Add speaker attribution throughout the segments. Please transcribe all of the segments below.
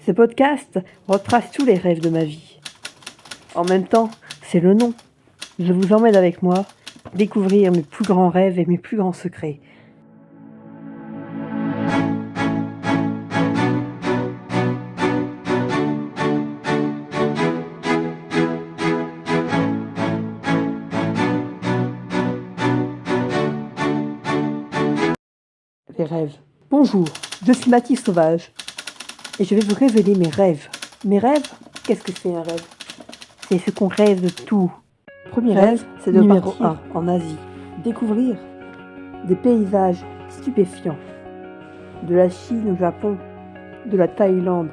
Speaker 1: Ce podcast retrace tous les rêves de ma vie. En même temps, c'est le nom. Je vous emmène avec moi découvrir mes plus grands rêves et mes plus grands secrets. Les rêves. Bonjour, je suis Mathis Sauvage et je vais vous révéler mes rêves. Mes rêves, qu'est-ce que c'est un rêve? C'est ce qu'on rêve de tout. Premier rêve, c'est de numéro 1 en Asie. Découvrir des paysages stupéfiants. De la Chine au Japon, de la Thaïlande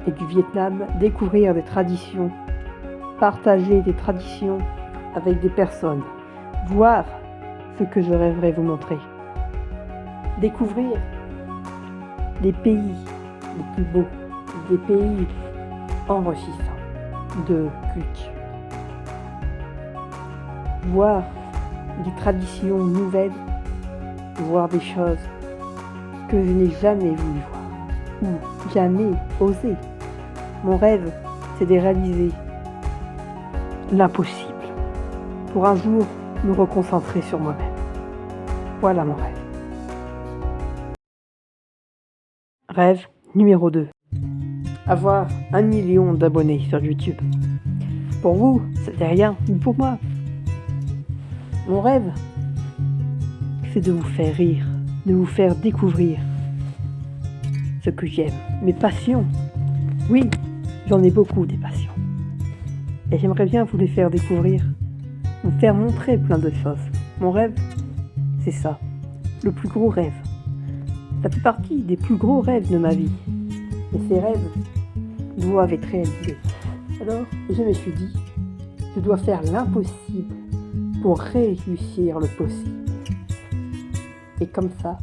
Speaker 1: et du Vietnam. Découvrir des traditions. Partager des traditions avec des personnes. Voir ce que je rêverais vous montrer. Découvrir des pays les plus beaux, des pays enrichissants de culture. Voir des traditions nouvelles, voir des choses que je n'ai jamais voulu voir ou jamais osé. Mon rêve, c'est de réaliser l'impossible pour un jour me reconcentrer sur moi-même. Voilà mon rêve. Rêve numéro 2. Avoir 1 million d'abonnés sur YouTube. Pour vous, c'était rien, mais pour moi, mon rêve, c'est de vous faire rire, de vous faire découvrir ce que j'aime, mes passions. Oui, j'en ai beaucoup des passions. Et j'aimerais bien vous les faire découvrir, vous faire montrer plein de choses. Mon rêve, c'est ça, le plus gros rêve. Ça fait partie des plus gros rêves de ma vie. Et ces rêves doivent être réalisés. Alors, je me suis dit, je dois faire l'impossible pour réussir le possible. Et comme ça,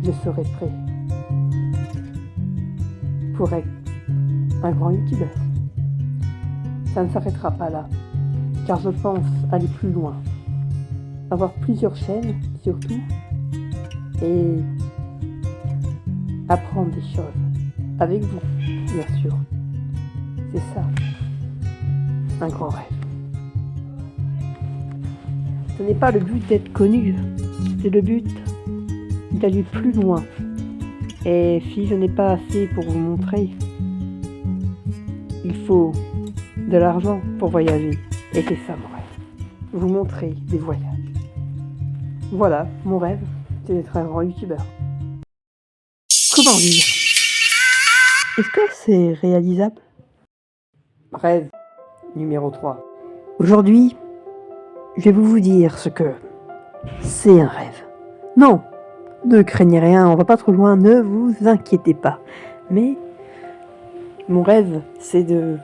Speaker 1: je serai prêt pour être un grand youtubeur. Ça ne s'arrêtera pas là, car je pense aller plus loin. Avoir plusieurs chaînes, surtout, et apprendre des choses avec vous, bien sûr. C'est ça, un grand rêve. Ce n'est pas le but d'être connu, c'est le but d'aller plus loin. Et si je n'ai pas assez pour vous montrer, il faut de l'argent pour voyager. Et c'est ça mon rêve, vous montrer des voyages. Voilà, mon rêve, c'est d'être un grand youtubeur. Comment dire? Est-ce que c'est réalisable? Rêve numéro 3. Aujourd'hui, je vais vous dire ce que c'est un rêve. Non, ne craignez rien, on va pas trop loin, ne vous inquiétez pas. Mais mon rêve, c'est de...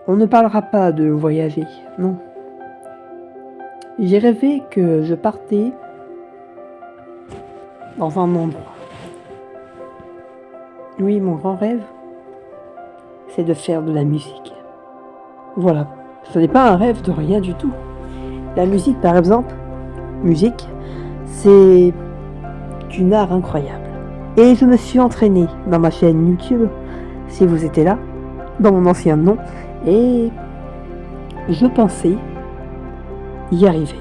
Speaker 1: On ne parlera pas de voyager, non. J'ai rêvé que je partais dans un endroit. Oui, mon grand rêve, c'est de faire de la musique. Voilà, ce n'est pas un rêve de rien du tout. La musique, par exemple, c'est un art incroyable. Et je me suis entraîné dans ma chaîne YouTube, si vous étiez là, dans mon ancien nom, et je pensais y arriver.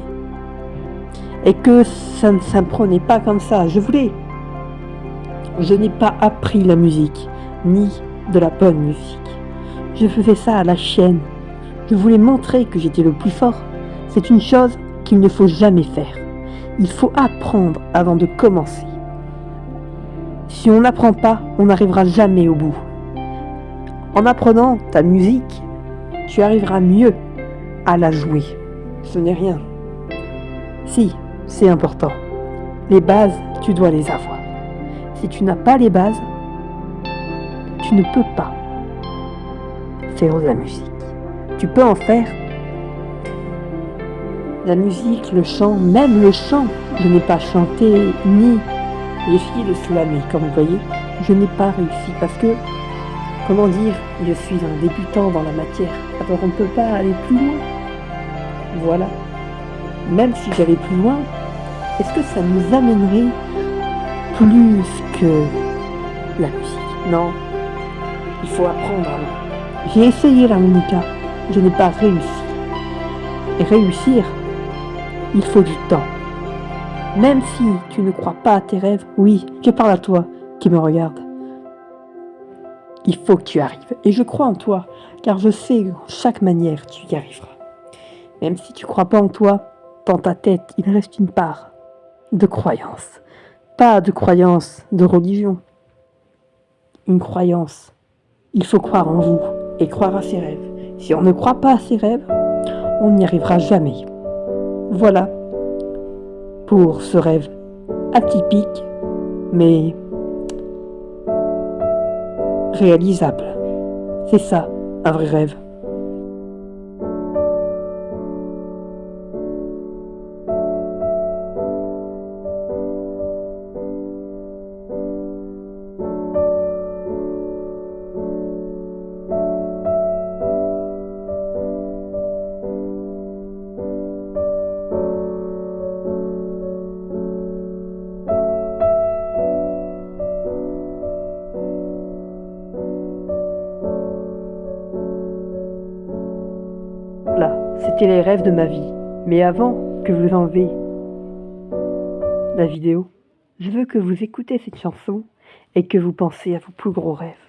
Speaker 1: Et que ça ne s'apprenait pas comme ça. Je n'ai pas appris la musique, ni de la bonne musique. Je faisais ça à la chaîne. Je voulais montrer que j'étais le plus fort. C'est une chose qu'il ne faut jamais faire. Il faut apprendre avant de commencer. Si on n'apprend pas, on n'arrivera jamais au bout. En apprenant ta musique, tu arriveras mieux à la jouer. Ce n'est rien. Si, c'est important. Les bases, tu dois les avoir. Si tu n'as pas les bases, tu ne peux pas faire de la musique. Tu peux en faire la musique, le chant, même le chant. Je n'ai pas chanté ni essayé de slammer, comme vous voyez. Je n'ai pas réussi parce que, comment dire, je suis un débutant dans la matière. Alors on ne peut pas aller plus loin. Voilà. Même si j'allais plus loin, est-ce que ça nous amènerait plus que Non, il faut apprendre avant. J'ai essayé l'harmonica, je n'ai pas réussi. Et réussir, il faut du temps. Même si tu ne crois pas à tes rêves, oui, je parle à toi qui me regarde. Il faut que tu arrives. Et je crois en toi, car je sais qu'en chaque manière, tu y arriveras. Même si tu ne crois pas en toi, dans ta tête, il reste une part de croyance. Pas de croyance de religion. Une croyance. Il faut croire en vous et croire à ses rêves. Si on ne croit pas à ses rêves, on n'y arrivera jamais. Voilà pour ce rêve atypique, mais réalisable. C'est ça, un vrai rêve. Là, c'était les rêves de ma vie. Mais avant que vous enlevez la vidéo, je veux que vous écoutez cette chanson et que vous pensez à vos plus gros rêves.